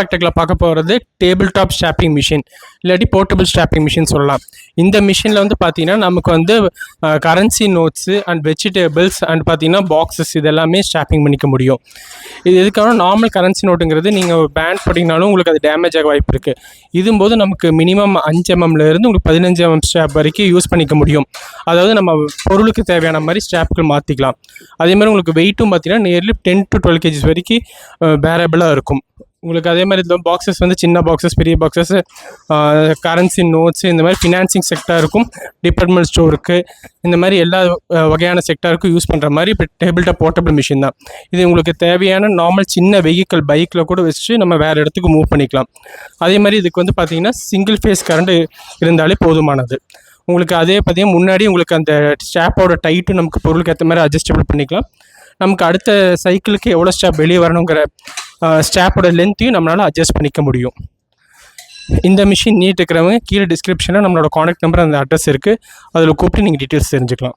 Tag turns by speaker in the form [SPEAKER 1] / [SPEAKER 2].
[SPEAKER 1] ப்ராக்டிக்கலாக பார்க்க போகிறது டேபிள் டாப் ஸ்டாப்பிங் மிஷின் இல்லாட்டி போர்ட்டபிள் ஸ்டாப்பிங் மிஷின் சொல்லலாம். இந்த மிஷினில் வந்து பார்த்தீங்கன்னா நமக்கு வந்து currency notes and vegetables and பார்த்தீங்கன்னா பாக்ஸஸ் இதெல்லாமே ஸ்டாப்பிங் பண்ணிக்க முடியும். இது எதுக்காக நார்மல் கரன்சி நோட்டுங்கிறது நீங்கள் பேண்ட் போட்டிங்கனாலும் உங்களுக்கு அது டேமேஜ் ஆக வாய்ப்பு இருக்குது. இதும்போது நமக்கு மினிமம் 5 mm உங்களுக்கு 15 mm ஸ்டாப் வரைக்கும் யூஸ் பண்ணிக்க முடியும். அதாவது நம்ம பொருளுக்கு தேவையான மாதிரி ஸ்டாப்புகள் மாற்றிக்கலாம். அதேமாதிரி உங்களுக்கு வெயிட்டும் பார்த்தீங்கன்னா நியர்லி 10 to 12 kgs வரைக்கும் பேரபிளாக இருக்கும். உங்களுக்கு அதே மாதிரி இந்த பாக்ஸஸ் வந்து சின்ன பாக்ஸஸ், பெரிய பாக்ஸஸ், கரன்சி நோட்ஸு, இந்த மாதிரி ஃபினான்சிங் செக்டாருக்கும், டிபார்ட்மெண்ட் ஸ்டோருக்கு, இந்த மாதிரி எல்லா வகையான செக்டாருக்கும் யூஸ் பண்ணுற மாதிரி இப்போ டேபிள் டாப் போர்ட்டபிள் மிஷின் தான். இது உங்களுக்கு தேவையான நார்மல் சின்ன வெஹிக்கிள் பைக்கில் கூட வச்சு நம்ம வேறு இடத்துக்கு மூவ் பண்ணிக்கலாம். அதே மாதிரி இதுக்கு வந்து பார்த்திங்கன்னா சிங்கிள் ஃபேஸ் கரண்ட் இருந்தாலே போதுமானது. உங்களுக்கு அதே பார்த்திங்கன்னா முன்னாடி உங்களுக்கு அந்த ஸ்டாப்போட டைட்டும் நமக்கு பொருளுக்கு ஏற்ற மாதிரி அட்ஜஸ்டபிள் பண்ணிக்கலாம். நமக்கு அடுத்த சைக்கிளுக்கு எவ்வளோ ஸ்டாப் வெளியே வரணுங்கிற ஸ்டாப்போட லென்த்தையும் நம்மளால் அட்ஜஸ்ட் பண்ணிக்க முடியும். இந்த மிஷின் நீட் இருக்கிறவங்க கீழே டிஸ்கிரிப்ஷனில் நம்மளோட காண்டாக்ட் நம்பர், அந்த அட்ரஸ் இருக்குது. அதில் கூப்பிட்டு நீங்கள் டீட்டெயில்ஸ் தெரிஞ்சுக்கலாம்.